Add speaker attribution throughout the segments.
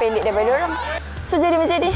Speaker 1: pendek daripada orang. So jadi macam ni.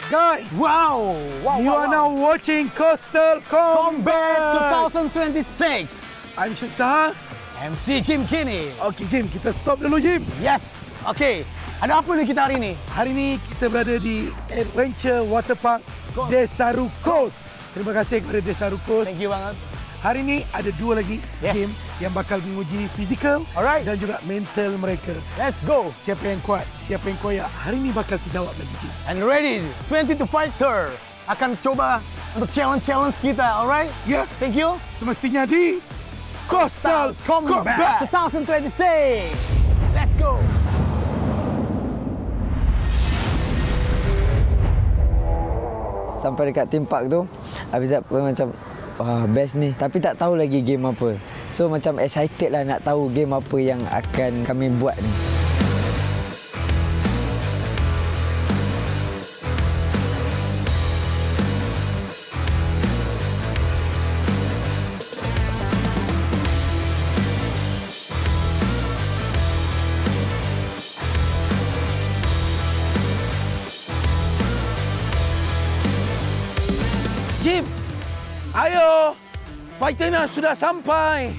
Speaker 2: Guys,
Speaker 3: Wow!
Speaker 2: you are now watching Coastal
Speaker 3: Combat
Speaker 2: Combat.
Speaker 3: 2026.
Speaker 2: I'm Syuk Saha.
Speaker 3: MC Jim Kini.
Speaker 2: Okey, Jim, kita stop dulu, Jim.
Speaker 3: Yes. Okay. Ada apa ni kita hari ni?
Speaker 2: Hari ini kita berada di Adventure Waterpark Desaru Coast. Terima kasih kepada Desaru Coast.
Speaker 3: Thank you banget.
Speaker 2: Hari ini ada dua lagi
Speaker 3: Yes.
Speaker 2: game yang bakal menguji fizikal
Speaker 3: Alright.
Speaker 2: dan juga mental mereka.
Speaker 3: Let's go.
Speaker 2: Siapa yang kuat, siapa yang koyak. Hari ini bakal dijawab lagi, Jim.
Speaker 3: And ready. 22 fighter akan coba untuk challenge kita. Alright?
Speaker 2: Ya,
Speaker 3: Thank you.
Speaker 2: semestinya di Coastal Combat.
Speaker 3: 2026. Let's go.
Speaker 4: Sampai dekat theme park tu, habis tak macam best ni. Tapi tak tahu lagi game apa. So macam excited lah nak tahu game apa yang akan kami buat ni.
Speaker 2: Jim, ayo. Fighternya sudah sampai.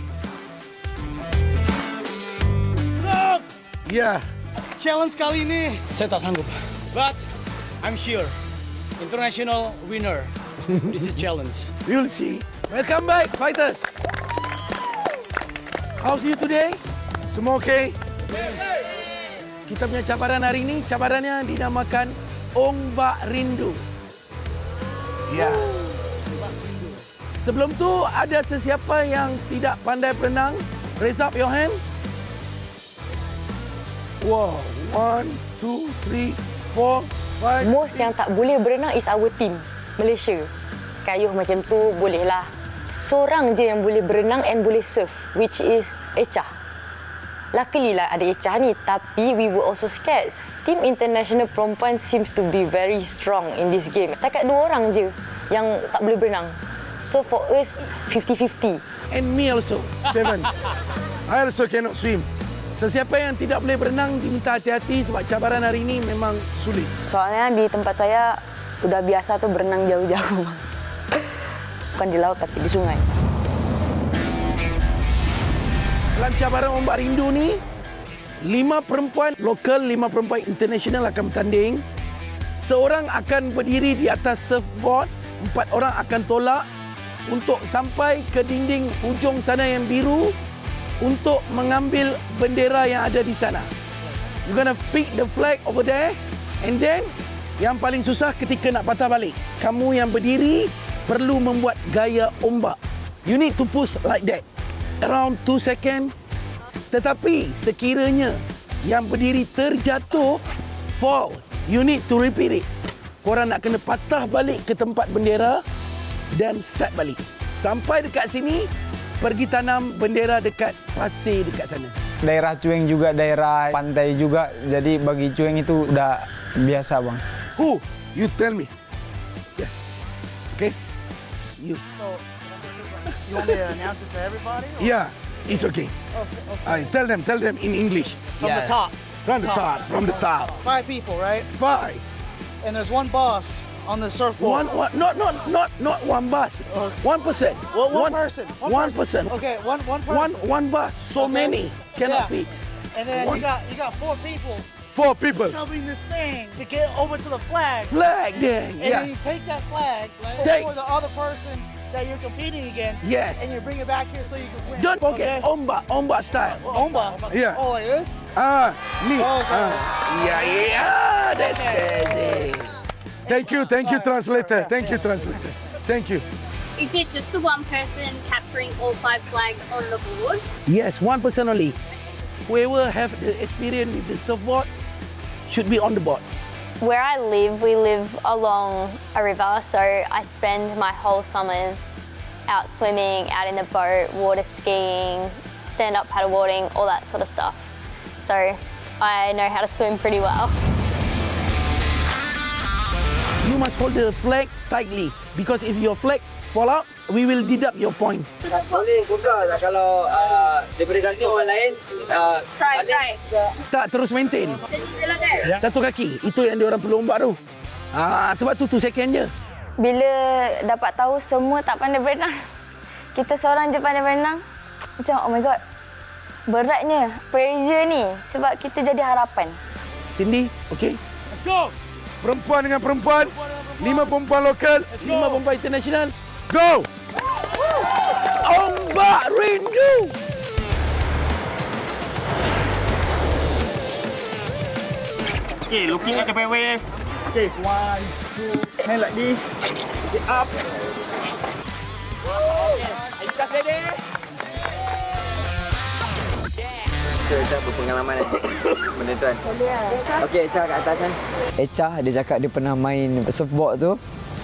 Speaker 3: Look.
Speaker 2: Ya,
Speaker 3: Challenge kali ini saya tak sanggup. But I'm sure international winner. This is challenge.
Speaker 2: you'll see. Welcome back, fighters. How's you today? Semua okay? Kita punya cabaran hari ini, cabarannya dinamakan Ombak Rindu. Ya. Sebelum tu, ada sesiapa yang tidak pandai berenang? Raise up your hand. Wow, 1, 2, 3, 4, 5.
Speaker 1: Most yang tak boleh berenang is our team, Malaysia. Kayuh macam tu bolehlah. Seorang je yang boleh berenang and boleh surf, which is Echah. Luckily lah ada Echah ni, tapi we were also scared. Team International Perempuan seems to be very strong in this game. Setakat 2 orang je yang tak boleh berenang. So for us, 50-50.
Speaker 2: And me also, 7. I also cannot swim. Sesiapa yang tidak boleh berenang diminta hati-hati sebab cabaran hari ini memang sulit.
Speaker 1: Soalnya di tempat saya udah biasa tuh berenang jauh-jauh. Bukan di laut tapi di sungai.
Speaker 2: Dalam cabaran Ombak Rindu ni, 5 perempuan lokal, 5 perempuan international akan bertanding. Seorang akan berdiri di atas surfboard, 4 orang akan tolak untuk sampai ke dinding hujung sana yang biru untuk mengambil bendera yang ada di sana. You're gonna pick the flag over there and then yang paling susah ketika nak patah balik. Kamu yang berdiri perlu membuat gaya ombak. You need to push like that. Around 2 second. Tetapi sekiranya yang berdiri terjatuh, fall, you need to repeat it. Korang nak kena patah balik ke tempat bendera dan start balik. Sampai dekat sini, pergi tanam bendera dekat pasir dekat sana.
Speaker 4: Daerah Cueng juga daerah pantai juga. Jadi bagi Cueng itu udah biasa, bang.
Speaker 2: Who? You tell me. Yeah. Okay? You.
Speaker 5: You want me to announce it to everybody?
Speaker 2: Yeah, it's okay.
Speaker 5: Okay.
Speaker 2: Tell them in English.
Speaker 5: From the top.
Speaker 2: From the top, from the top.
Speaker 5: 5 people, right?
Speaker 2: 5.
Speaker 5: And there's one boss on the surfboard.
Speaker 2: Not one bus. One person.
Speaker 5: One person.
Speaker 2: One person.
Speaker 5: Okay, one person.
Speaker 2: One bus. So
Speaker 5: Okay.
Speaker 2: many cannot
Speaker 5: Yeah.
Speaker 2: fix.
Speaker 5: And then
Speaker 2: One.
Speaker 5: you got 4 people
Speaker 2: 4 people.
Speaker 5: shoving this thing to get over to the flag.
Speaker 2: Flag there.
Speaker 5: And
Speaker 2: Yeah.
Speaker 5: then you take that flag
Speaker 2: Take-
Speaker 5: for the other person that you're competing against.
Speaker 2: Yes.
Speaker 5: And you bring it back here so you can win.
Speaker 2: Don't forget
Speaker 5: Okay?
Speaker 2: ombak style.
Speaker 5: Omba.
Speaker 2: Yeah.
Speaker 5: Oh, like this?
Speaker 2: Ni.
Speaker 5: Okay.
Speaker 2: Yeah. That's magic. Thank you, translator. Thank you, translator. Thank you.
Speaker 6: Is it just the one person capturing all 5 flags on the board?
Speaker 2: Yes, one person only. Whoever have the experience with the surfboard should be on the board.
Speaker 6: Where I live, we live along a river, so I spend my whole summers out swimming, out in the boat, water skiing, stand-up paddleboarding, all that sort of stuff. So I know how to swim pretty well.
Speaker 2: You must hold the flag tightly because if your flag fall out, we will deduct your point.
Speaker 4: Boleh buka kalau daripada sini orang lain.
Speaker 6: Try.
Speaker 2: Tak, terus maintain. Satu kaki. Itu yang diorang perlu ombak tu. Sebab tu 2 second je.
Speaker 1: Bila dapat tahu semua tak pandai berenang, kita seorang je pandai berenang, macam oh my god, beratnya pressure ni sebab kita jadi harapan.
Speaker 2: Cindy, okay?
Speaker 3: Let's go.
Speaker 2: Perempuan dengan perempuan. 5 perempuan lokal, 5 perempuan international. Go! Ombak rindu!
Speaker 7: Okay, looking at the wave. Okay, 1, 2, hand like this. Get up. Okay, are you guys ready?
Speaker 4: Echa berpengalaman benda tu kan. Okey, Echa kat atas kan. Echa dia cakap dia pernah main surfboard tu.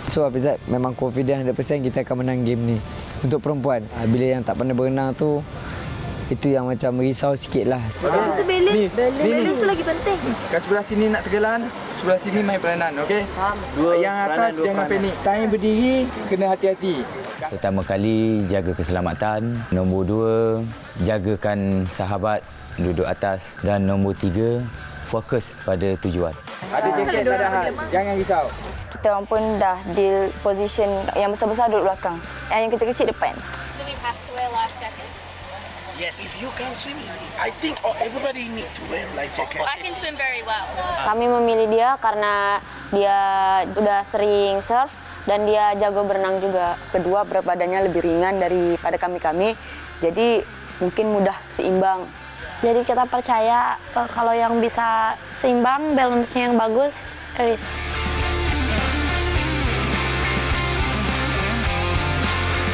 Speaker 4: So Hafizat memang confident 100% kita akan menang game ni. Untuk perempuan, bila yang tak pandai berenang tu, itu yang macam risau sikit lah.
Speaker 6: Balance tu lagi penting.
Speaker 7: Kat sebelah sini nak tenggelam, sebelah sini main peranan, okey? Yang atas jangan panik. Time berdiri, kena hati-hati.
Speaker 8: Pertama kali jaga keselamatan, nombor 2 jagakan sahabat duduk atas dan nombor 3 fokus pada tujuan.
Speaker 7: Ada jaket tak ada hal, jangan risau.
Speaker 1: Kita orang pun dah deal position yang besar-besar duduk belakang, yang kecil-kecil depan.
Speaker 6: Do we have to wear life jackets?
Speaker 2: Yes, if you can swim, I think everybody need to wear life jacket.
Speaker 6: I can swim very well.
Speaker 1: Kami memilih dia karena dia udah sering surf dan dia jago berenang juga. Kedua, berat badannya lebih ringan daripada kami-kami, jadi mungkin mudah seimbang.
Speaker 9: Jadi kita percaya kalau yang bisa seimbang, balance-nya yang bagus, Riz.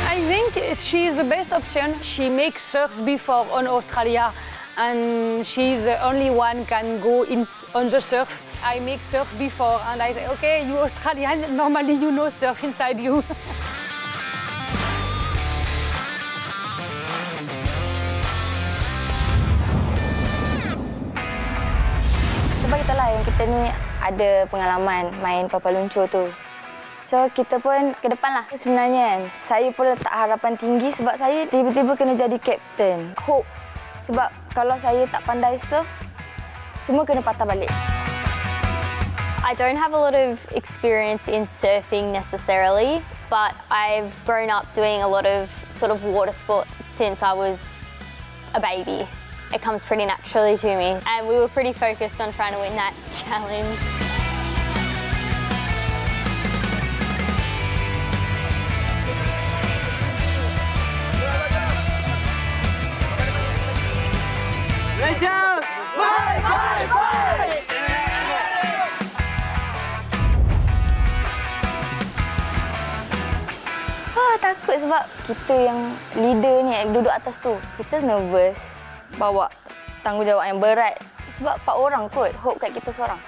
Speaker 10: I think she is the best option. She makes surf before on Australia, and she's the only one can go on the surf. I make surf before, and I say, okay, you Australian, normally you know surf inside you.
Speaker 1: Sebab kita lah yang kita ni ada pengalaman main papan luncur tu. So kita pun ke depan lah. Sebenarnya kan, saya pun letak harapan tinggi sebab saya tiba-tiba kena jadi captain. Hope. Sebab kalau saya tak pandai surf, semua kena patah balik.
Speaker 6: I don't have a lot of experience in surfing necessarily, but I've grown up doing a lot of sort of water sport since I was a baby. It comes pretty naturally to me, and we were pretty focused on trying to win that challenge.
Speaker 7: Malaysia! Fight, fight, fight!
Speaker 1: Takut sebab kita yang leader ni duduk atas tu. Kita nervous bawa tanggungjawab yang berat sebab 4 orang kot. Hope kat kita seorang.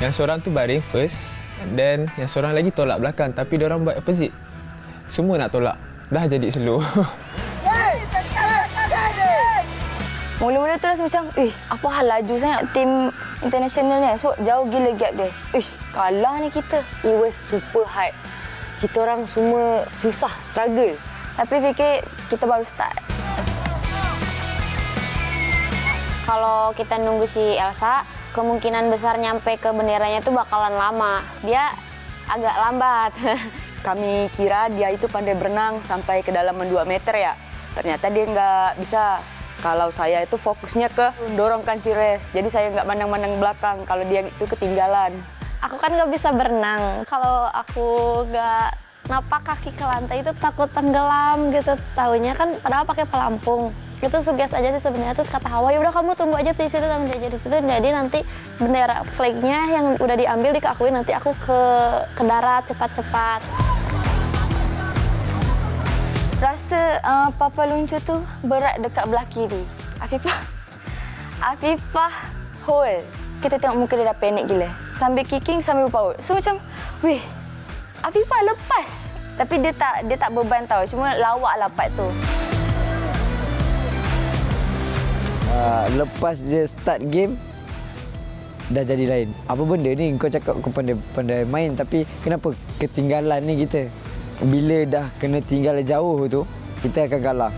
Speaker 11: Yang seorang tu baring first, then yang seorang lagi tolak belakang, tapi diorang buat opposite. Semua nak tolak. Dah jadi slow.
Speaker 9: Mula-mula tu rasa macam, apa hal laju sangat tim international ni. So, jauh gila gap dia. Kalah ni kita.
Speaker 1: It was super hype. Kita orang semua susah, struggle.
Speaker 9: Tapi fikir kita baru start. Kalau kita nunggu si Elsa, kemungkinan besar nyampe ke benderanya tu bakalan lama. Dia agak lambat.
Speaker 1: Kami kira dia itu pandai berenang sampai ke dalam 2 meter ya. Ternyata dia nggak bisa. Kalau saya itu fokusnya ke dorongkan Cires. Jadi saya nggak mandang-mandang belakang kalau dia itu ketinggalan.
Speaker 9: Aku kan nggak bisa berenang. Kalau aku nggak napak kaki ke lantai itu takut tenggelam gitu. Tahunya kan padahal pakai pelampung. Itu suges aja sih sebenarnya. Terus kata Hawa, ya udah kamu tunggu aja di situ, kamu aja di situ. Jadi nanti bendera flagnya yang udah diambil dikeakuin, nanti aku ke darat cepat-cepat. Rasa Papa Luncu tu berat dekat belah kiri. Afifah hold. Kita tengok muka dia dah panik gila. Sambil kicking sambil berpaut. So macam, weh, Afifah lepas. Tapi dia tak beban tau. Cuma lawak lah part tu.
Speaker 4: Lepas dia start game, dah jadi lain. Apa benda ni? Kau cakap kau pandai main, tapi kenapa ketinggalan ni kita? Bila dah kena tinggal jauh tu, kita akan kalah.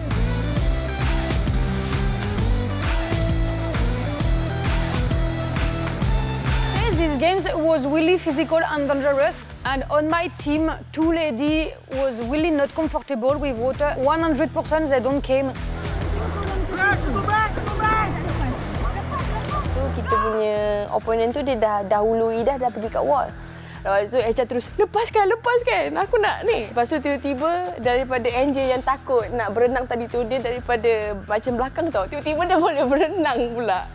Speaker 10: These games was really physical and dangerous. And on my team, 2 ladies was really not comfortable with water. 100% they don't came.
Speaker 1: Tu kita punya opponent tu dia dah dahului dah pergi kat wall. Lepas tu Echa terus, lepaskan, aku nak ni. Lepas tu tiba-tiba daripada Angel yang takut nak berenang tadi tu, dia daripada macam belakang tau, tiba-tiba dah boleh berenang pula.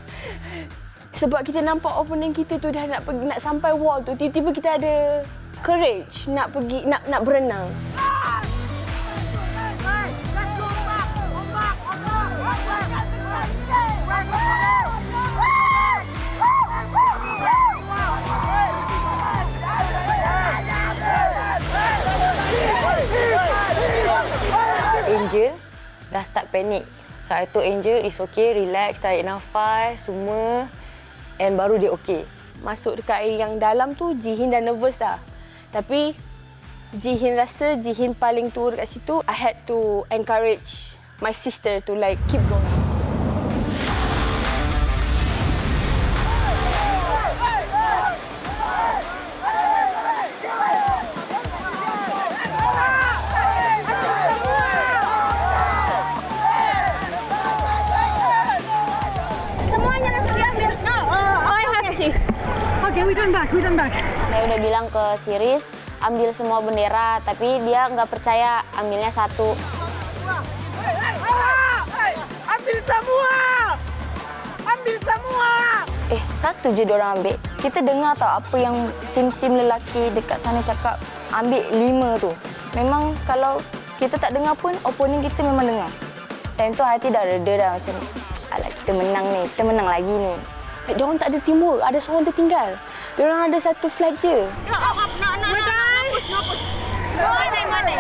Speaker 1: Sebab kita nampak opponent kita tu dah nak sampai wall tu, tiba-tiba kita ada courage nak pergi, nak berenang. Angel dah start panik. Saya tu Angel is okay, relax, tarik nafas semua, and baru dia okay. Masuk dekat air yang dalam tu, Jihin dah nervous dah. Tapi Jihin rasa Jihin paling tua dekat situ. I had to encourage my sister to like keep going.
Speaker 10: Okay, we turn back.
Speaker 9: Saya udah bilang ke Siris, ambil semua bendera, tapi dia nggak percaya, ambilnya satu.
Speaker 5: Ambil semua!
Speaker 9: Satu je diorang ambil. Kita dengar tau apa yang tim-tim lelaki dekat sana cakap, ambil 5 tu. Memang kalau kita tak dengar pun, opponent kita memang dengar. Time tu hati dah reda dah macam, alah kita menang ni, kita menang lagi ni.
Speaker 1: Diorang tak ada teamwork, ada seorang tertinggal. Diorang ada satu flag je.
Speaker 6: Mana?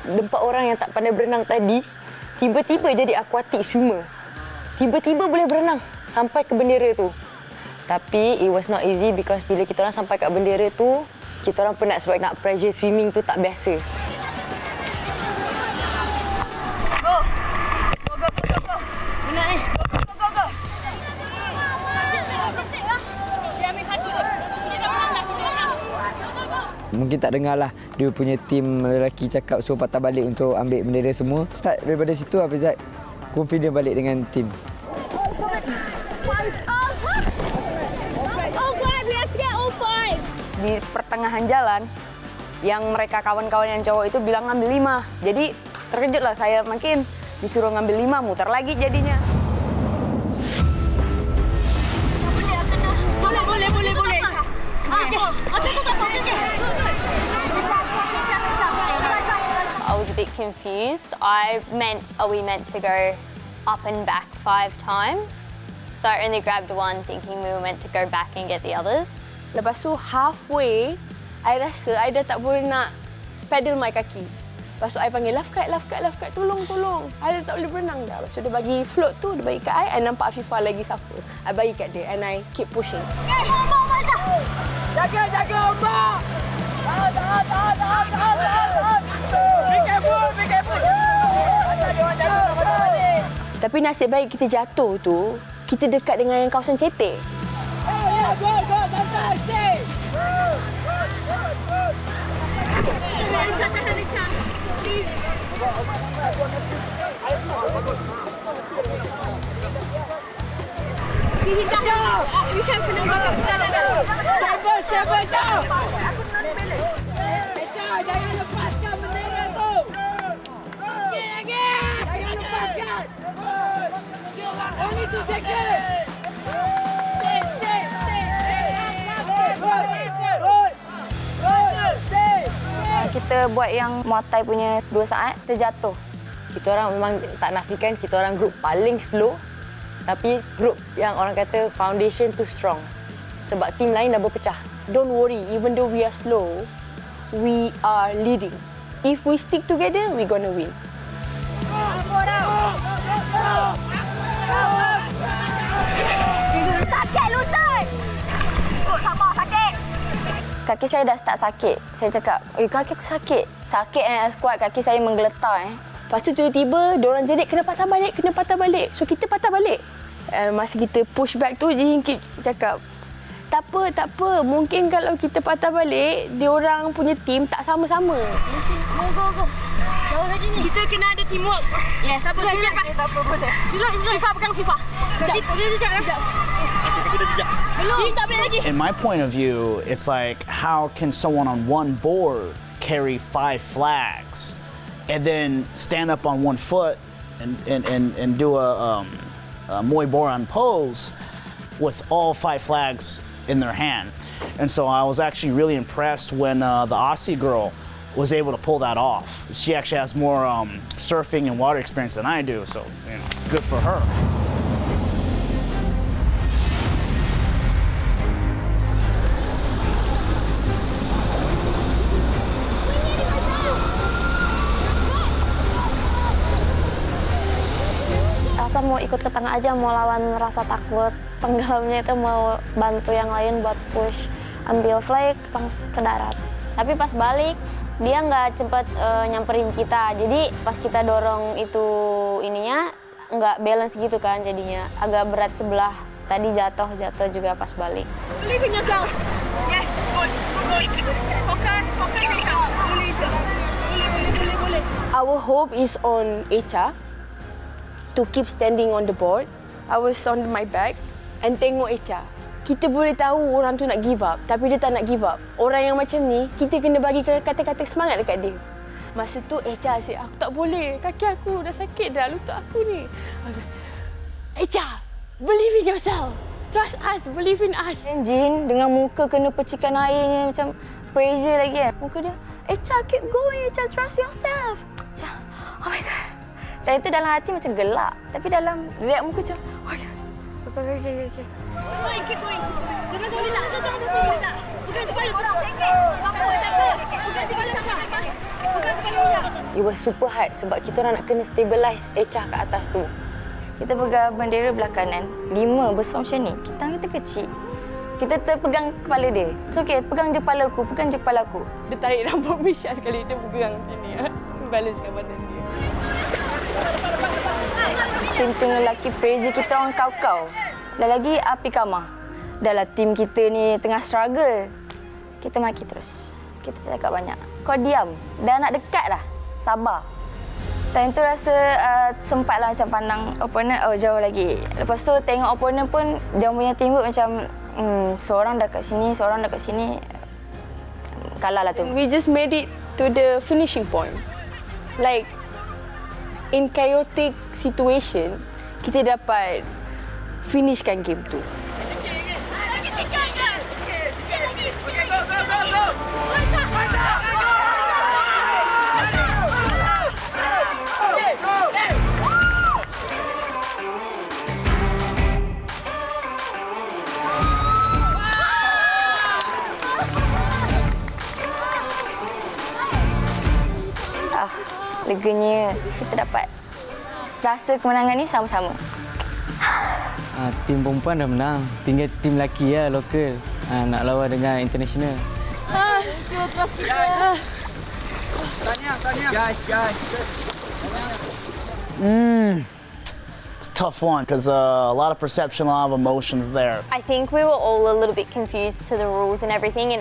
Speaker 1: Empat orang yang tak pandai berenang tadi, tiba-tiba jadi aquatic swimmer. Tiba-tiba boleh berenang sampai ke bendera tu. Tapi it was not easy because bila kita orang sampai kat bendera tu, kita orang penat sebab nak pressure swimming tu tak biasa.
Speaker 4: Mungkin tak dengarlah dia punya tim lelaki cakap suruh patah balik untuk ambil bendera semua. Tak, daripada situ Hafizat confident balik dengan tim.
Speaker 1: Di pertengahan jalan, yang mereka kawan-kawan yang cowok itu bilang ngambil 5. Jadi terkejutlah saya, makin disuruh ngambil 5, muter lagi jadinya. Boleh.
Speaker 6: I was a bit confused. We meant to go up and back 5 times. So I only grabbed one thinking we were meant to go back and get the others.
Speaker 1: Lepas tu halfway, I rasa I dah tak boleh nak pedal my kaki.
Speaker 5: Lepas tu I panggil lifeguard, tolong. I tak boleh berenang dah. Lepas tu dia bagi float tu, dia bagi kat I nampak Afifah lagi suffer. I bagi kat dia and I keep pushing. Jaga ombak! Tahan. Be careful. Tapi nasib baik kita jatuh tu, kita dekat dengan kawasan cetek. Go, santai, stay! Stable, jauh! Jangan lepaskan bendera tu! Lagi! Jangan lepaskan! Only to take it!
Speaker 9: Kita buat yang Muay punya 2 saat, terjatuh.
Speaker 1: Kita orang memang tak nafikan kita orang grup paling slow, tapi grup yang orang kata foundation too strong. Sebab tim lain dah berpecah.
Speaker 5: Don't worry, even though we are slow, we are leading. If we stick together, we're gonna win.
Speaker 9: Sakit lutut! Sabar, sakit! Kaki saya dah start sakit. Saya cakap, kaki aku sakit. Sakit squat, kaki saya menggeletar.
Speaker 5: Lepas tu tiba-tiba, diorang jerit kena patah balik. So kita patah balik. Masa kita push back tu, Jingkip cakap, tak apa. Mungkin kalau kita patah balik, diorang punya team tak sama-sama.
Speaker 9: Go. Jauh lagi ni. Kita kena ada teamwork. Yes. Siapa boleh? Fifa pegang Fifa. Belum. Tak boleh lagi.
Speaker 3: In my point of view, it's like, how can someone on one board carry 5 flags and then stand up on one foot and do a Muay Boran pose with all 5 flags in their hand? And so I was actually really impressed when the Aussie girl was able to pull that off. She actually has more surfing and water experience than I do, so good for her.
Speaker 9: Rasa mau ikut ke tengah aja, mau lawan rasa takut. Tenggelamnya itu mau bantu yang lain buat push, ambil flag langsung ke darat. Tapi pas balik, dia nggak cepet nyamperin kita. Jadi pas kita dorong itu ininya, nggak balance gitu kan jadinya. Agak berat sebelah. Tadi jatuh juga pas balik.
Speaker 5: Believe in yourself. Yes, good. Focus. Boleh. Our hope is on Echa to keep standing on the board. I was on my back and tengok Echa. Kita boleh tahu orang tu nak give up, tapi dia tak nak give up. Orang yang macam ni, kita kena bagi kata-kata semangat dekat dia. Masa tu Echa asyik, aku tak boleh. Kaki aku dah sakit dah, lutut aku ni. Echa, believe in yourself. Trust us, believe in us.
Speaker 9: Jin dengan muka kena percikan airnya macam pressure lagi kan. Muka dia, Echa keep going, Echa trust yourself. Macam, oh my god. Dan itu dalam hati macam gelak. Tapi dalam react muka macam, oh my god. Okay.
Speaker 5: Keep going. Jangan boleh tak? Bukan kepala orang. Bukan kepala orang.
Speaker 1: It was super hard sebab kita orang nak kena stabilize Echah kat atas tu.
Speaker 9: Kita pegang bendera belah kanan, 5 besar macam ni. Tangan kita kecil. Kita terpegang kepala dia. So okay, pegang je kepala aku.
Speaker 5: Dia tarik rambut Misha sekali, dia pegang ini ya. Balance kat badan dia.
Speaker 9: Tim-tim lelaki pressure kita orang kau-kau. Dan lagi api kamah. Dalam tim kita ni tengah struggle. Kita maki terus. Kita cakap banyak. Kau diam. Dah nak dekat dah. Sabar. Time tu rasa sempatlah macam pandang opponent, jauh lagi. Lepas tu tengok opponent pun, dia punya teamwork macam seorang dah kat sini. Kalah lah tu.
Speaker 5: We just made it to the finishing point. Like, in chaotic situation, kita dapat finishkan game tu.
Speaker 9: leganya kita dapat rasa kemenangan ni sama-sama.
Speaker 12: Tim perempuan dah menang. Tinggal tim lelaki lah, lokal. Nak lawan dengan international.
Speaker 9: Terus kita.
Speaker 7: Tanya. Guys.
Speaker 3: It's a tough one because a lot of perception, a lot of emotions there.
Speaker 6: I think we were all a little bit confused to the rules and everything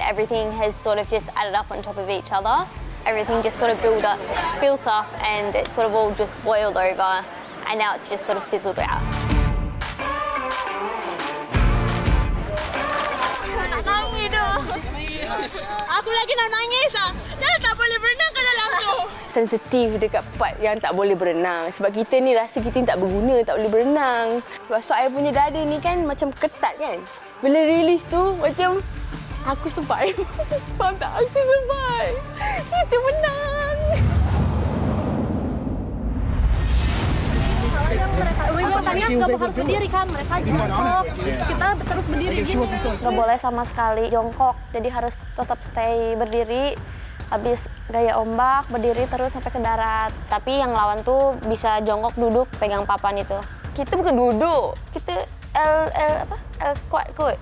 Speaker 6: has sort of just added up on top of each other. Everything just sort of built up and it sort of all just boiled over and now it's just sort of fizzled out.
Speaker 5: Aku lagi nak nangis ah. Dah tak boleh berenang ke dalam tu. Sensitif dekat part yang tak boleh berenang. Sebab kita ni rasa kita ni tak berguna, tak boleh berenang. Sebab so I punya dada ni kan macam ketat kan. Bila release tu macam aku survive. Faham tak? Aku survive. Kita menang.
Speaker 9: Pertandingan nggak harus berdiri kan, mereka jongkok, kita terus berdiri gini. Nggak boleh sama sekali jongkok, jadi harus tetap stay berdiri. Habis gaya ombak, berdiri terus sampai ke darat. Tapi yang lawan tuh bisa jongkok duduk pegang papan itu. Kita bukan duduk, kita L squat kot.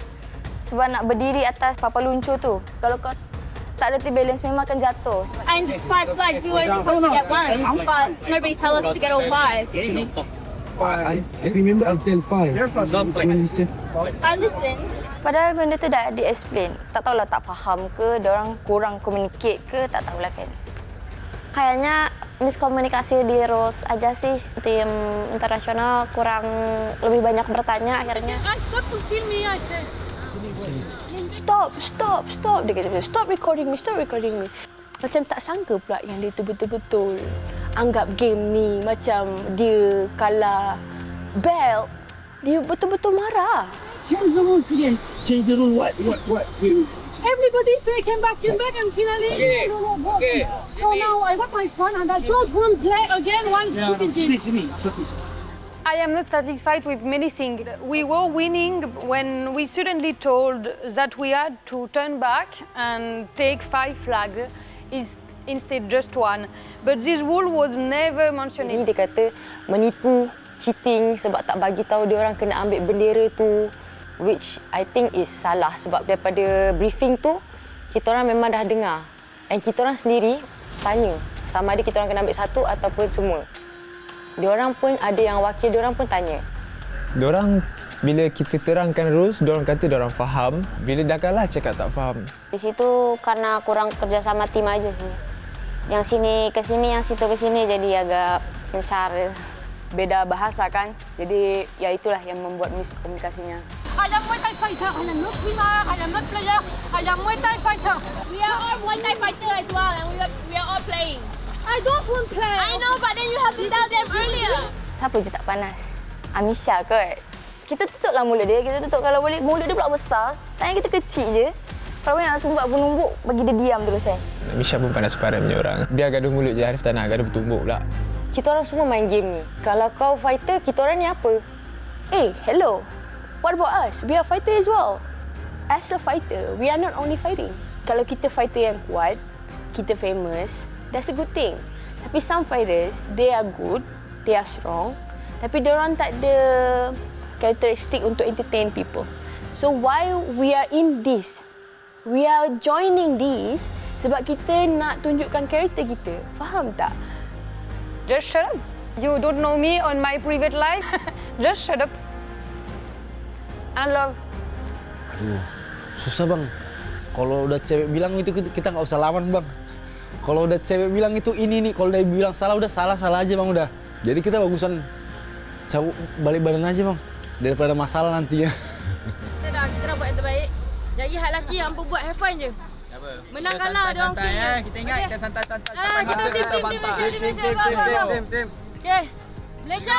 Speaker 9: Sebab nak berdiri atas papan luncur tuh. Kalau kau tak ada balance memang akan jatuh.
Speaker 13: And 5 flags, we were supposed to get 1, but nobody tell us to get all 5.
Speaker 2: I remember until 5.
Speaker 13: I listen.
Speaker 9: Padahal benda tu dah di-explain. Tak tahulah tak faham ke, diorang kurang communicate ke, tak tahulah kan. Kayaknya miskomunikasi di rules aja sih. Tim internasional kurang lebih banyak bertanya akhirnya.
Speaker 13: I stopped to film me, I said.
Speaker 5: Stop. Dia kata, stop recording me. Macam tak sangka pula yang dia tu betul-betul anggap game ni macam dia kalah belt. Dia betul-betul marah.
Speaker 2: Change the rules again. Change the rule. What?
Speaker 13: Everybody say came back and finally. Okay. So now I got my fun and I don't want to play again one stupid game.
Speaker 10: I am not satisfied with many things. We were winning when we suddenly told that we had to turn back and take 5 flags instead just 1. But this rule was never mentioned.
Speaker 1: Ini dia kata menipu, cheating sebab tak bagi tahu dia orang kena ambil bendera tu, which I think is salah sebab daripada briefing tu kita orang memang dah dengar. Dan kita orang sendiri tanya sama ada kita orang kena ambil satu ataupun semua. Diorang pun ada yang wakil diorang pun tanya.
Speaker 11: Diorang bila kita terangkan rules, diorang kata diorang faham. Bila dah kalah cakap tak faham.
Speaker 9: Di situ karena kurang kerjasama tim aja sih. Yang sini ke sini, yang situ ke sini jadi agak mencar.
Speaker 1: Beda bahasa kan, jadi ya itulah yang membuat miskomunikasinya.
Speaker 13: I am Muay Thai fighter, I am not swimmer, I am not player, I am Muay Thai fighter.
Speaker 5: We are all Muay Thai fighter as well and we are all playing.
Speaker 13: I don't want to play.
Speaker 5: I know, but then you have to tell them earlier.
Speaker 9: Siapa je tak panas? Amisha kot. Kita tutuplah mulut dia, kita tutup kalau boleh. Mulut dia pula besar, tangan kita kecil je. Kalau nak sumbat penumbuk, bagi dia diam terus kan.
Speaker 11: Misha pun panas sepadan punya orang. Dia gaduh mulut je, Arif tak nak gaduh bertumbuk pula.
Speaker 1: Kita orang semua main game ni. Kalau kau fighter, kita orang ni apa?
Speaker 5: Hello. What about us? We are fighter as well. As a fighter, we are not only fighting. Kalau kita fighter yang kuat, kita famous, that's a good thing. Tapi some fighters, they are good, they are strong, tapi diorang tak ada karakteristik untuk entertain people. So why we are in this? We are joining this sebab kita nak tunjukkan karakter kita. Faham tak?
Speaker 10: Just shut up. You don't know me on my private life. Just shut up. And love.
Speaker 14: Aduh, susah bang. Kalau udah cewek bilang itu kita nggak usah lawan bang. Kalau udah cewek bilang itu ini, kalau dia bilang salah udah salah aja bang udah. Jadi kita bagusan cabut balik badan aja bang daripada masalah nantinya.
Speaker 5: Kita dah buat yang terbaik. Jadi hal lelaki yang buat have fun je. Menang kalah dia orang okey.
Speaker 7: Kita ingat kita santai-santai sampai
Speaker 5: Kita
Speaker 7: masa kita bantah.
Speaker 5: Tim. Okey. Malaysia.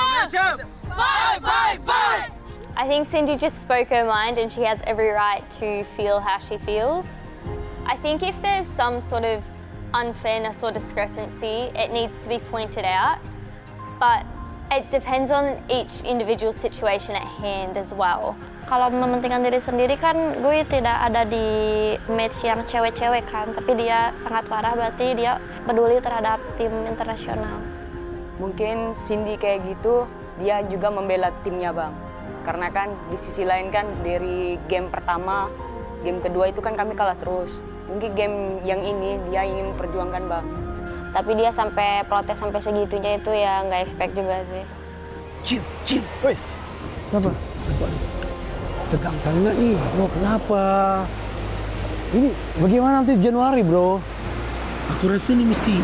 Speaker 5: Fight.
Speaker 6: I think Cindy just spoke her mind and she has every right to feel how she feels. I think if there's some sort of unfairness or discrepancy, it needs to be pointed out. But it depends on each individual situation at hand as well.
Speaker 9: Kalau mementingkan diri sendiri kan gue tidak ada di match yang cewek-cewek kan, tapi dia sangat parah berarti dia peduli terhadap tim internasional.
Speaker 15: Mungkin Cindy kayak gitu, dia juga membela timnya Bang. Karena kan di sisi lain kan dari game pertama, game kedua itu kan kami kalah terus. Mungkin game yang ini dia ingin perjuangkan Bang.
Speaker 1: Tapi dia sampai protes sampai segitunya itu ya nggak expect juga sih.
Speaker 2: Cip, wes. Kenapa? Tegang sangat nih, bro. Kenapa?
Speaker 14: Ini bagaimana nanti Januari, bro?
Speaker 2: Aku rasa ni mesti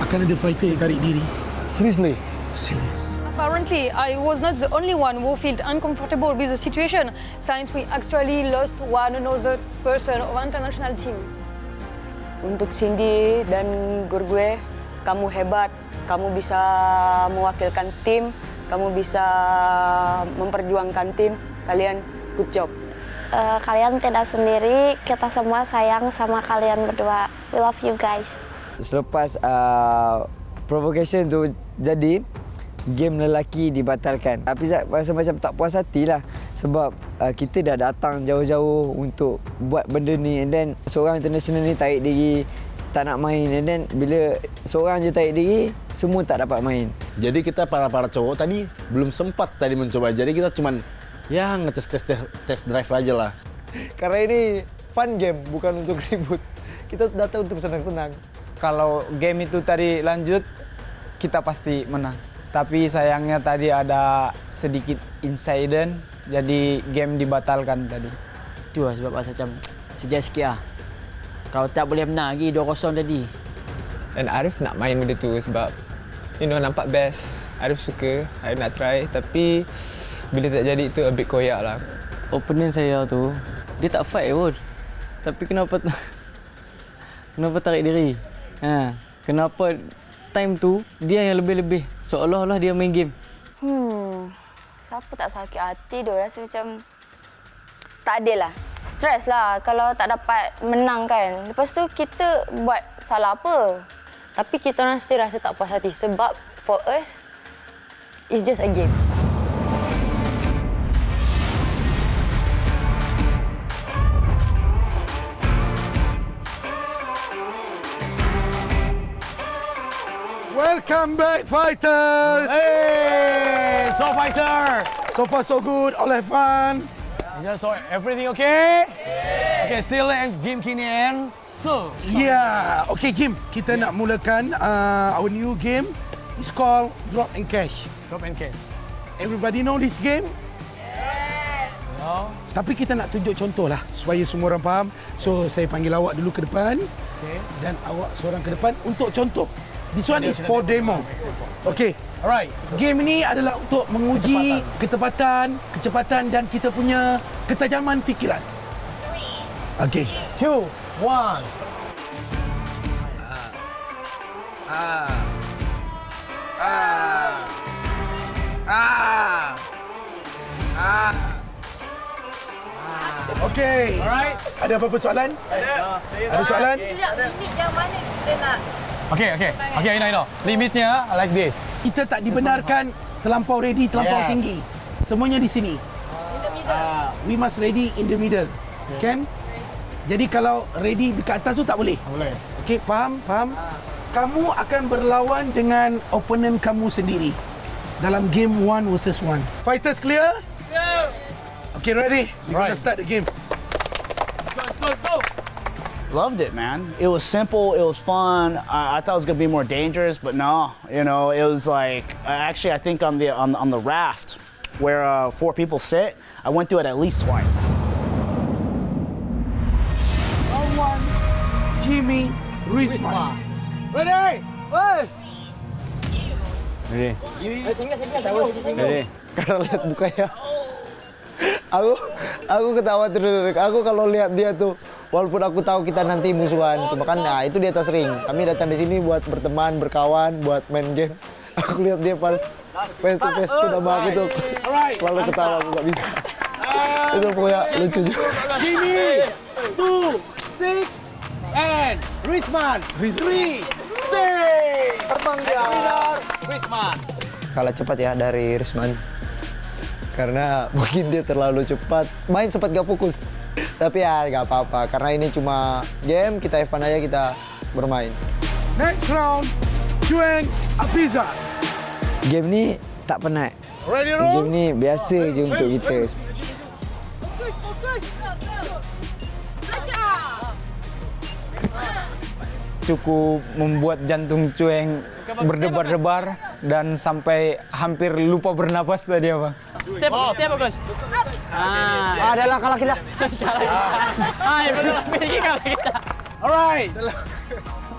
Speaker 2: akan ada fighter yang tarik diri.
Speaker 14: Seriously?
Speaker 2: Serious.
Speaker 10: Apparently, I was not the only one who felt uncomfortable with the situation, since we actually lost one another person of international team.
Speaker 15: Untuk Cindy dan gue, kamu hebat. Kamu bisa mewakilkan tim, kamu bisa memperjuangkan tim. Kalian good job.
Speaker 9: Kalian tidak sendiri, kita semua sayang sama kalian berdua. We love you guys.
Speaker 4: Selepas provocation tu jadi, game lelaki dibatalkan. Tapi Zat rasa macam tak puas hati lah. Sebab kita dah datang jauh-jauh untuk buat benda ni. And then seorang international ni tarik diri, tak nak main. And then bila seorang je tarik diri, semua tak dapat main.
Speaker 14: Jadi kita para cowok tadi belum sempat tadi mencoba. Jadi kita cuman ya test drive aja lah.
Speaker 4: Karena ini fun game, bukan untuk ribut. Kita datang untuk senang-senang.
Speaker 12: Kalau game itu tadi lanjut, kita pasti menang. Tapi sayangnya tadi ada sedikit insiden, jadi game dibatalkan tadi.
Speaker 16: Itu lah sebab rasa macam sedih sikit lah. Kalau tak boleh menang lagi 2-0 tadi.
Speaker 11: Dan Arif nak main benda tu sebab nampak best. Arif suka, Arif nak try tapi bila tak jadi tu a bit koyak lah.
Speaker 12: Opponent saya tu, dia tak fight pun. Tapi kenapa tarik diri? Kenapa time tu dia yang lebih-lebih? Seolah-olah dia main game.
Speaker 1: Siapa tak sakit hati dia rasa macam tak adil lah. Stres lah kalau tak dapat menang kan. Lepas tu kita buat salah apa? Tapi kita orang still rasa tak puas hati sebab for us, it's just a game.
Speaker 2: Welcome back, fighters!
Speaker 3: Hey, so fighter!
Speaker 2: So far, so good. All have fun.
Speaker 3: So everything okay? Yeah. Okay, still Jim Kinian. So.
Speaker 2: Yeah. Okay, Jim. Kita nak mulakan our new game. It's called Drop and Cash.
Speaker 3: Drop and Cash.
Speaker 2: Everybody know this game?
Speaker 3: Yes. No.
Speaker 2: Tapi kita nak tunjuk contoh lah supaya semua orang faham. So, saya panggil awak dulu ke depan.
Speaker 3: Okay.
Speaker 2: Dan awak seorang ke depan untuk contoh. This one is for demo. Okay.
Speaker 3: Alright.
Speaker 2: Game ini adalah untuk menguji ketepatan, kecepatan dan kita punya ketajaman fikiran. Okay.
Speaker 3: 2, 1.
Speaker 2: Okay.
Speaker 3: Alright.
Speaker 2: Ada apa-apa soalan? Ada soalan?
Speaker 9: Limit yang mana kita nak?
Speaker 3: Okay, I know. Limitnya like this.
Speaker 2: Kita tak dibenarkan terlampau ready, terlampau
Speaker 3: Yes.
Speaker 2: tinggi. Semuanya di sini.
Speaker 9: In the middle.
Speaker 2: We must ready in the middle. Kan? Jadi kalau ready dekat atas tu tak boleh.
Speaker 3: Tak boleh.
Speaker 2: Okey, faham? Kamu akan berlawan dengan opponent kamu sendiri dalam game 1 versus 1. Fighters clear?
Speaker 13: Yeah.
Speaker 2: Okay, ready? We're gonna start the game.
Speaker 13: Go.
Speaker 3: Loved it, man. It was simple. It was fun. I thought it was gonna be more dangerous, but no. It was like actually I think on the raft where 4 people sit. I went through it at least twice.
Speaker 2: Round 1, Jimmy Rizman.
Speaker 3: Ready?
Speaker 12: Ready?
Speaker 4: Ready? Kalau lihat mukanya, aku ketawa terus. Aku kalau lihat dia tuh, walaupun aku tahu kita nanti musuhan, cuma kan itu di atas ring. Kami datang di sini buat berteman, berkawan, buat main game. Aku lihat dia pas face to face tuh nama aku tuh selalu ketawa, aku nggak bisa. Itu pokoknya lucu juga.
Speaker 3: Jimmy, 2, stick, and Rizman, 3, stay.
Speaker 4: Terbang dia.
Speaker 3: Rizman.
Speaker 4: Kalah cepat ya dari Rizman. karena mungkin dia terlalu cepat. Main sempat gak fokus. Tapi ya gak apa-apa, karena ini cuma game, kita have fun aja, kita bermain.
Speaker 2: Next round, Cueng Afiza.
Speaker 4: Game ni tak penat.
Speaker 2: Ready, roll?
Speaker 4: Game ni biasa je untuk kita.
Speaker 12: Cukup membuat jantung Cueng berdebar-debar dan sampai hampir lupa bernapas tadi apa.
Speaker 16: Step bagus.
Speaker 4: Adalah kalah kita.
Speaker 16: Yang benar lagi kalah kita.
Speaker 7: Alright.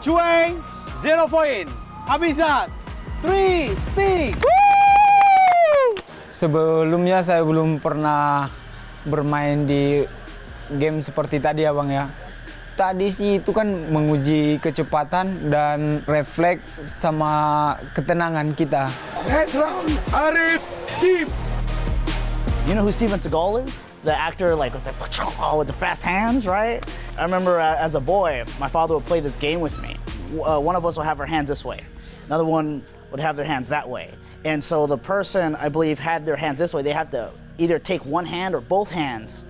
Speaker 7: Cueng 0 point. Habisat 3 stick.
Speaker 12: Sebelumnya saya belum pernah bermain di game seperti tadi ya Bang ya. Tadi sih itu kan menguji kecepatan dan refleks sama ketenangan kita.
Speaker 2: Next round, Arif Team.
Speaker 3: You know who Steven Seagal is? The actor, like with the fast hands, right? I remember as a boy, my father would play this game with me. One of us would have our hands this way, another one would have their hands that way. And so the person, I believe, had their hands this way. They have to either take one hand or both hands,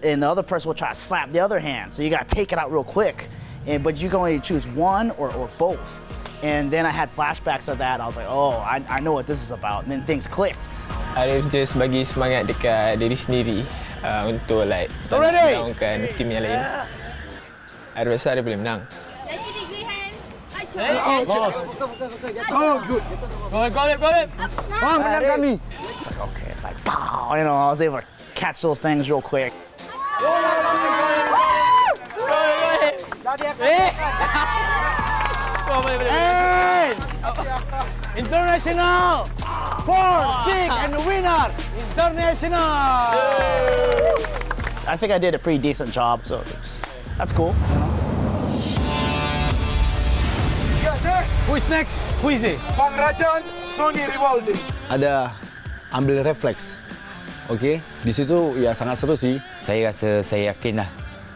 Speaker 3: and the other person will try to slap the other hand. So you got to take it out real quick, but you can only choose one or both. And then I had flashbacks of that. I was like, oh, I know what this is about. And then things clicked.
Speaker 11: Arif just bagi semangat dekat diri sendiri untuk like melawankan tim yang lain. Arif rasa dia boleh menang.
Speaker 2: Oh, good.
Speaker 16: Go it.
Speaker 4: Menang kami.
Speaker 3: It's like, okay, it's like, pow, you know, I was able to catch those things real quick.
Speaker 7: And international 4 stick and the winner international.
Speaker 3: I think I did a pretty decent job, so that's cool.
Speaker 7: Who is next? Who is it?
Speaker 2: Bang Rajan, Sony Rivaldi.
Speaker 14: Ada ambil refleks. Okey, di situ ya sangat seru sih.
Speaker 8: Saya rasa saya yakinlah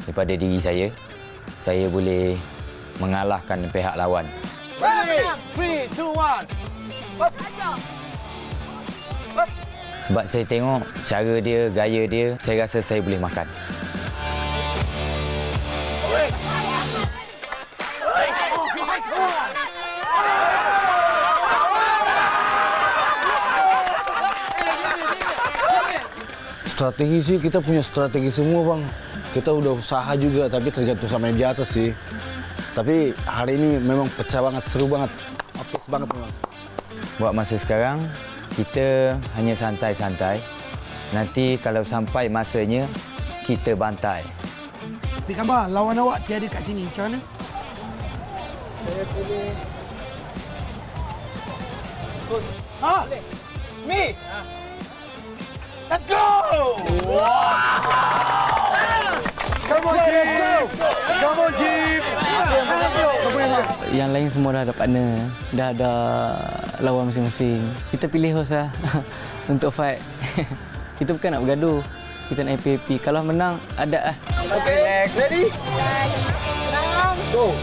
Speaker 8: daripada diri saya boleh mengalahkan pihak lawan.
Speaker 7: Ready? 3, 2, 1.
Speaker 8: Sebab saya tengok cara dia, gaya dia, saya rasa saya boleh makan.
Speaker 14: Strategi sih, kita punya strategi semua bang. Kita udah usaha juga, tapi tergantung sama yang di atas sih. Tapi hari ini memang pecah banget, seru banget. Apes banget memang.
Speaker 8: Buat masa sekarang, kita hanya santai-santai. Nanti kalau sampai masanya, kita bantai.
Speaker 2: Tapi Khabar, lawan awak tiada kat sini. Macam mana?
Speaker 7: Me. Let's go!
Speaker 2: Come on, Jeep! Come on, Jeep!
Speaker 17: Yang lain semua dah ada partner, dah ada lawan masing-masing. Kita pilih host lah untuk fight. Kita bukan nak bergaduh, kita nak happy-happy. Kalau menang, ada lah.
Speaker 7: Okay, next. Ready? Go!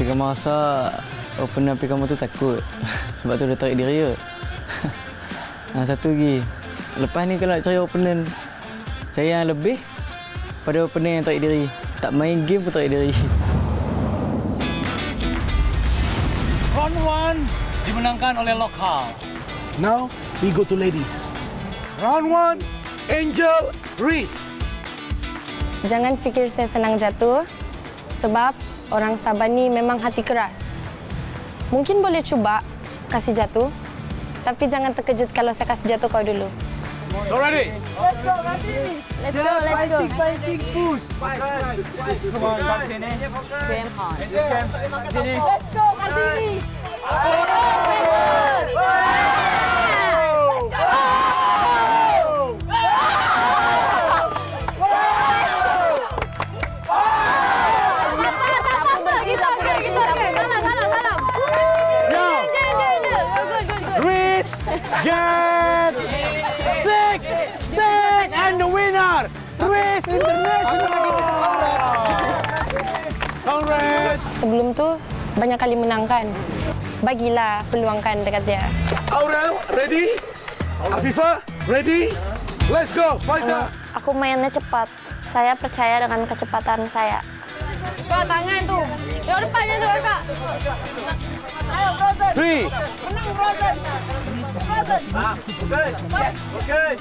Speaker 17: Pika masa opener Pika tu takut. Sebab tu dia tarik diri kot. Satu lagi. Lepas ni kalau nak cari opponent, cari yang lebih pada opponent yang tarik diri. Tak main game pun tarik diri.
Speaker 7: Round 1 dimenangkan oleh lokal.
Speaker 2: Now, we go to ladies. Round 1, Angel Reese.
Speaker 9: Jangan fikir saya senang jatuh sebab orang Sabah ni memang hati keras. Mungkin boleh cuba kasih jatuh, tapi jangan terkejut kalau saya kasih jatuh kau dulu.
Speaker 7: So ready?
Speaker 9: Let's go, let's go.
Speaker 7: Fighting, push. Come on, Kartini. Game hard. Kartini.
Speaker 9: Let's go, Kartini.
Speaker 3: get stick and the winner, Riz International. Congrats.
Speaker 5: Sebelum tu banyak kali menangkan. Bagilah peluangkan dekat dia.
Speaker 2: Aurel, ready? Afifah, ready? Let's go, fighter.
Speaker 9: Aku mainnya cepat. Saya percaya dengan kecepatan saya.
Speaker 13: Kak, tangan tu. Yang depannya tu, Kak. Ayo, Frozen.
Speaker 3: 3.
Speaker 13: Menang, Frozen. Frozen.
Speaker 2: Okay.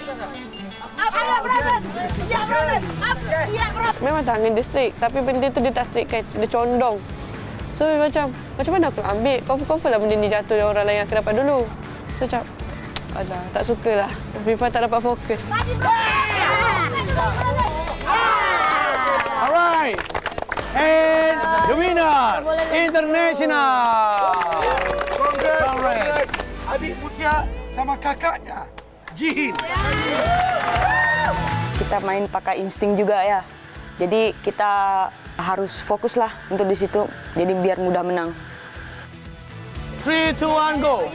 Speaker 13: Up, ada Frozen. Ya, Frozen. Up. Ya, Frozen.
Speaker 5: Memang tangan dia strict, tapi benda tu dia tak strict kan. Dia condong. So macam mana aku nak ambil? Kau lah benda ni jatuh dari orang lain yang aku dapat dulu. So macam, alah, tak sukalah. FIFA tak dapat fokus.
Speaker 3: Alright. And the winner, International.
Speaker 2: Congrats. Adik Mutia sama kakaknya, Jihin.
Speaker 15: Kita main pakai insting juga ya. Jadi kita harus fokus lah untuk di situ. Jadi biar mudah menang.
Speaker 3: 3, 2, 1, go.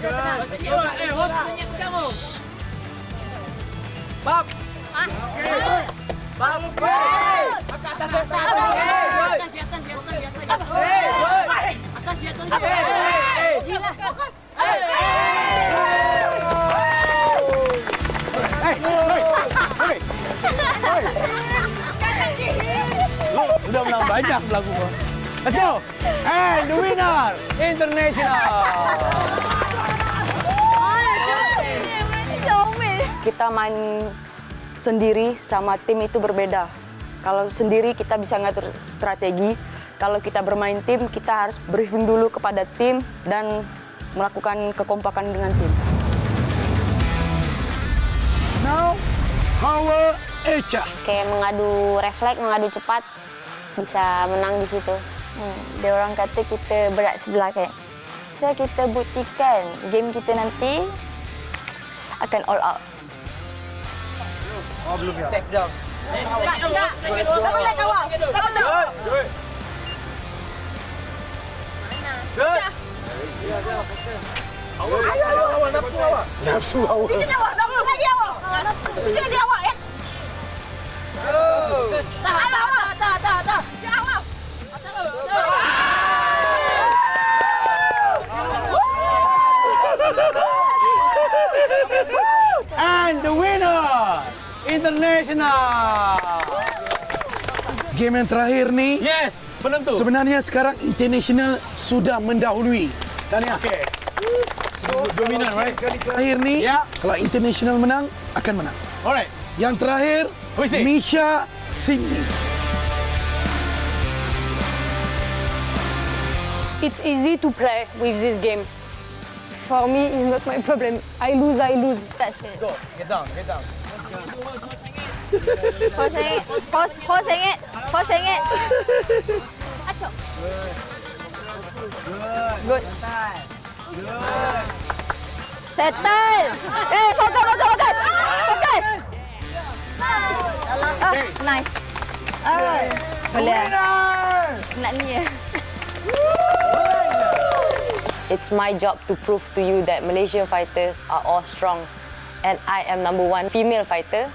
Speaker 3: Bab. Udah menang banyak lagu gua. Let's go. And the winner, International.
Speaker 15: Kita main sendiri sama tim itu berbeda. Kalau sendiri kita bisa ngatur strategi. Kalau kita bermain tim, kita harus briefing dulu kepada tim dan melakukan kekompakan dengan tim.
Speaker 2: Now, Hawa Echa.
Speaker 9: Kayak mengadu refleks, mengadu cepat, bisa menang di situ. Dia orang kata kita berat sebelah kan. So kita buktikan game kita nanti akan all out.
Speaker 3: Oh, belum ya.
Speaker 13: Take down. Siapa nak kawal? Siapa nak?
Speaker 3: Good.
Speaker 2: Awak, nafsu awak. Nafsu awak.
Speaker 13: Sikit awak, nafsu lagi awak. Sikit lagi awak ya. Tak. Sikit awak.
Speaker 3: And the winner, International.
Speaker 2: Game yang terakhir ni.
Speaker 3: Yes, penentu.
Speaker 2: Sebenarnya sekarang International sudah mendahului. Tahniah.
Speaker 3: Okay. So, dominan, right?
Speaker 2: Kali terakhir ni, kalau International menang, akan menang.
Speaker 3: Alright.
Speaker 2: Yang terakhir, Misha Cindy.
Speaker 10: It's easy to play with this game. For me, it's not my problem. I lose. That's it.
Speaker 3: Go. Get down.
Speaker 9: Pause sengit. Acok.
Speaker 10: Good.
Speaker 9: Settle. Fokus. Nice. Boleh. Nak ni ya.
Speaker 1: It's my job to prove to you that Malaysian fighters are all strong and I am #1 female fighter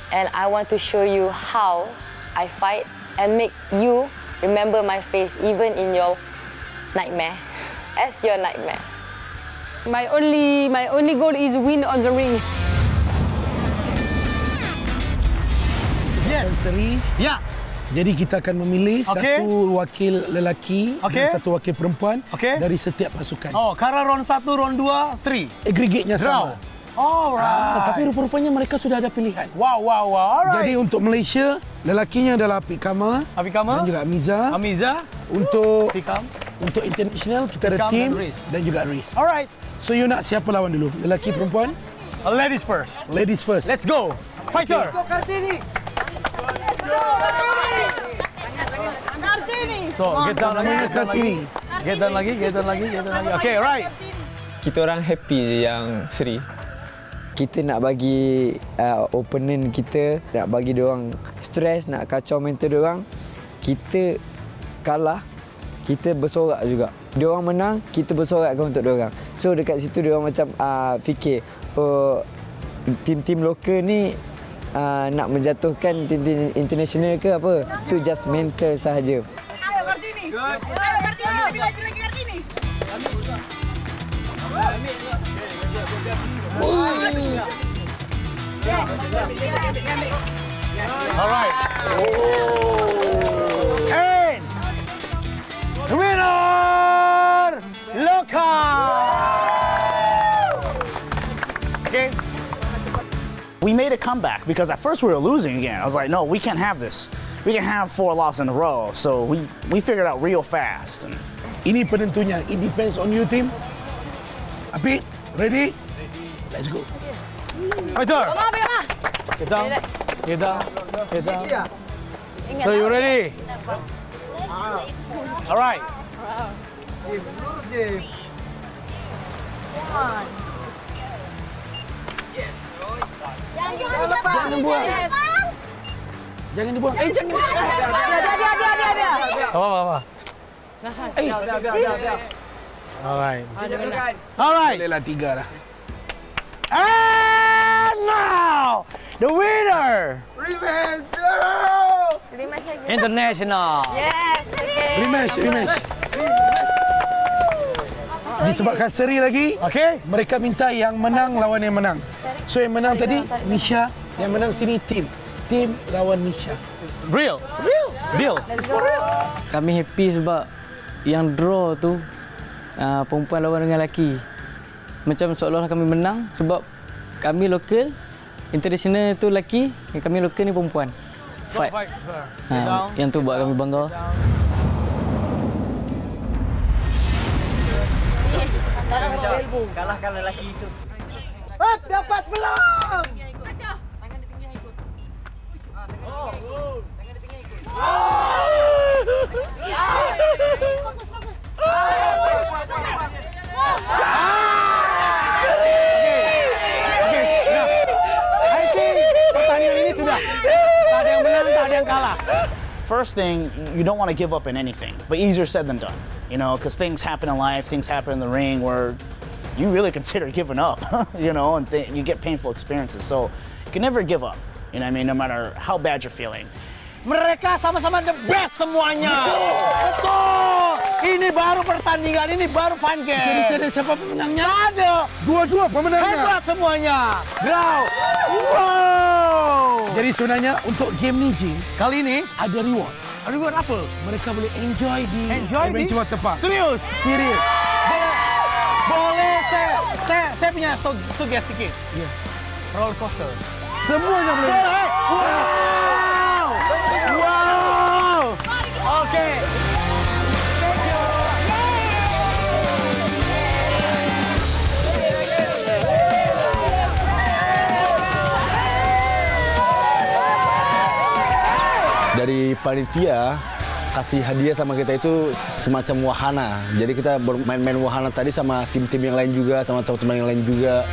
Speaker 1: and I want to show you how I fight and make you remember my face even in your nightmare, as your nightmare.
Speaker 10: My only goal is win on the ring.
Speaker 2: Yes. Seri.
Speaker 3: Ya.
Speaker 2: Jadi kita akan memilih satu wakil lelaki dan satu wakil perempuan dari setiap pasukan.
Speaker 3: Oh, karena round 1, round 2, Sri.
Speaker 2: Aggregate-nya sama.
Speaker 3: Alright.
Speaker 2: Tapi rupa-rupanya mereka sudah ada pilihan.
Speaker 3: Wow. Alright.
Speaker 2: Jadi untuk Malaysia, lelakinya adalah Apik Kamal dan juga Amiza. Untuk international kita ada Tim dan juga Riz.
Speaker 3: Alright.
Speaker 2: So you nak siapa lawan dulu? Lelaki, perempuan?
Speaker 3: Ladies first.
Speaker 2: Ladies first.
Speaker 3: Let's go. Fighter. So, get down lagi. Okay, right.
Speaker 11: Kita orang happy je yang Sri.
Speaker 4: Kita nak bagi opponent kita, nak bagi diorang stres, nak kacau mental diorang. Kita kalah, kita bersorak juga. Diorang menang, kita bersorakkan untuk diorang. So dekat situ diorang macam fikir, oh, tim-tim lokal ni nak menjatuhkan tim-tim international ke apa. Itu just mental sahaja.
Speaker 13: Ayo Kartini. Ayo Kartini, lebih lagi Kartini.
Speaker 3: Alright. And the winner, Loka. Okay. We made a comeback because at first we were losing again. I was like, no, we can't have this. We can have 4 losses in a row. So we figured out real fast.
Speaker 2: Ini penentunya. It depends on you, team. Apik, ready? Let's go.
Speaker 3: Fighter.
Speaker 12: Get down. Get down. Get down. So you ready?
Speaker 3: All right.
Speaker 2: Jangan buang. Jangan dibuang. Jangan.
Speaker 12: Apa? Alright.
Speaker 3: Alright.
Speaker 2: Bolehlah 3 lah.
Speaker 3: And now, the winner, International.
Speaker 9: Yes, okay.
Speaker 2: Rematch. Disebabkan seri lagi, mereka minta yang menang lawan yang menang. So yang menang tadi, Misha. Yang menang sini, tim. Tim lawan Misha.
Speaker 3: Real.
Speaker 12: Deal.
Speaker 17: Kami happy sebab yang draw tu perempuan lawan dengan lelaki. Macam seolah-olah kami menang sebab kami lokal, international tu lelaki, kami lokal ni perempuan. Fight. Yang tu buat kami bangga.
Speaker 16: Kalahkan lelaki itu.
Speaker 3: Dapat belum? Pertandingan ini sudah. Tak ada yang menang, tak ada yang kalah. First thing, you don't want to give up in anything, but easier said than done. You know, because things happen in life, things happen in the ring where you really consider giving up, you know, and you get painful experiences. So you can never give up, you know what I mean, no matter how bad you're feeling. Mereka sama-sama the best semuanya. Betul. Ini baru pertandingan, ini baru fun game.
Speaker 2: Jadi tidak ada siapa pemenangnya?
Speaker 3: Tak ada.
Speaker 2: Dua-dua pemenangnya.
Speaker 3: Hebat semuanya. Draw. Wow.
Speaker 2: Jadi sebenarnya untuk game ni, Jim, kali ini ada reward.
Speaker 3: Reward apa?
Speaker 2: Mereka boleh enjoy di Adventure Water Park.
Speaker 3: Serius?
Speaker 2: Serius.
Speaker 3: Boleh saya punya suggest sikit.
Speaker 2: Ya.
Speaker 3: Roller coaster.
Speaker 2: Semuanya boleh.
Speaker 3: Wow. Okay.
Speaker 14: Dari panitia kasih hadiah sama kita itu semacam wahana. Jadi kita bermain-main wahana tadi sama tim-tim yang lain juga, sama teman-teman yang lain juga.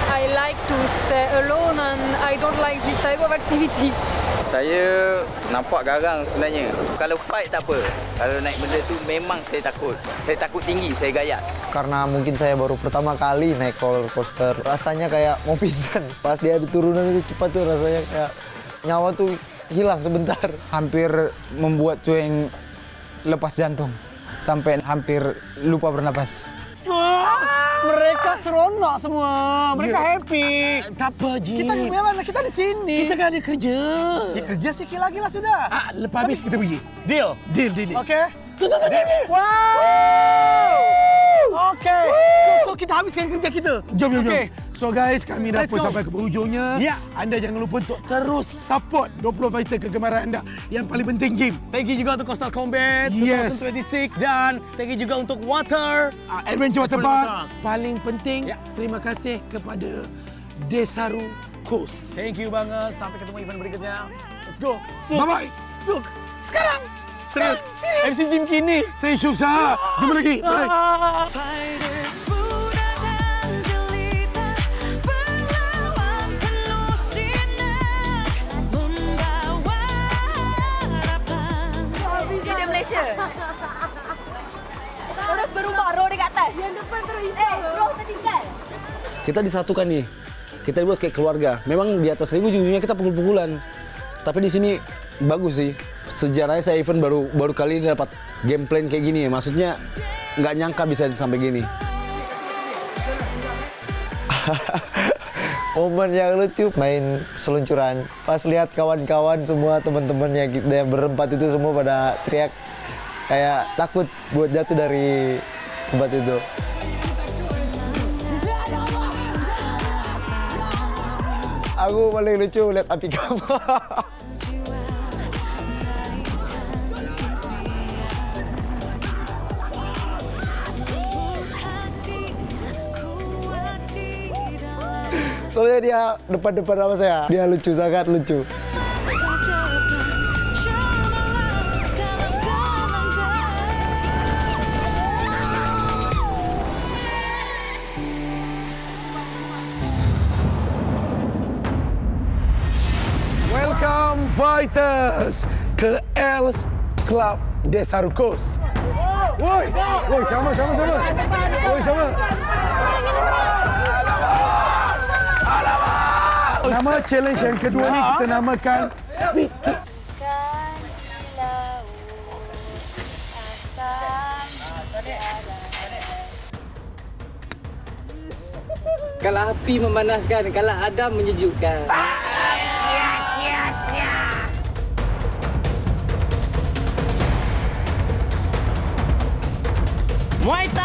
Speaker 10: I like to stay alone and I don't like this type of activity.
Speaker 18: Saya nampak garang sebenarnya. Kalau fight tak apa. Kalau naik benda tu memang saya takut. Saya takut tinggi, saya gayat.
Speaker 4: Karena mungkin saya baru pertama kali naik roller coaster, rasanya kayak mau pingsan. Pas dia ada turunan itu cepat tuh rasanya kayak nyawa tuh hilang sebentar.
Speaker 12: Hampir membuat Cueng lepas jantung. Sampai hampir lupa bernapas.
Speaker 3: Mereka seronok semua. Mereka happy.
Speaker 2: Tak apa, Jim.
Speaker 3: Kita di mana? Kita di sini.
Speaker 2: Kita kan ada kerja.
Speaker 3: Ya, kerja sikit lagi lah sudah.
Speaker 2: Lepas habis kita pergi.
Speaker 3: Deal.
Speaker 2: Deal.
Speaker 3: Okay. Wow. Okay. So kita habiskan kerja kita.
Speaker 2: Jom.
Speaker 3: Okay.
Speaker 2: So guys, kami dah pun sampai ke penghujungnya.
Speaker 3: Ya.
Speaker 2: Anda jangan lupa untuk terus support 20 fighter kegemaran anda. Yang paling penting, Jim.
Speaker 3: Thank you juga untuk Coastal Combat
Speaker 2: Yes.
Speaker 3: 2026 dan thank you juga untuk Water.
Speaker 2: Adventure Water Park. Paling penting, terima kasih kepada Desaru Coast.
Speaker 3: Thank you banget. Sampai ketemu event berikutnya. Let's go.
Speaker 2: Bye-bye.
Speaker 3: Suk. Sekarang.
Speaker 2: Serius. MC Jim Kini. Saya Syuk Saha. Jumpa lagi. Bye.
Speaker 9: Dia Malaysia. Terus berubah row dekat atas. Yang depan terus. Row tertinggal.
Speaker 14: Kita disatukan nih. Kita buat kayak keluarga. Memang di atas ring ujung-ujungnya kita pukul-pukulan. Tapi di sini bagus sih. Sejarahnya saya event baru kali ini dapat game plan kayak gini. Maksudnya nggak nyangka bisa sampai gini.
Speaker 4: Momen yang lucu main seluncuran. Pas lihat kawan-kawan semua teman-temannya kita yang berempat itu semua pada teriak kayak takut buat jatuh dari tempat itu. Aku paling lucu lihat api kamar. Soalnya dia depan-depan sama saya. Dia lucu, sangat lucu.
Speaker 2: Welcome fighters ke Els Club Desa Rukos. Woi, sama. Woi, sama. Nama challenge yang kedua ni kita namakan Speed Kick.
Speaker 16: Kalau api memanaskan, kalau Adam menyejukkan.
Speaker 15: Muay Thai.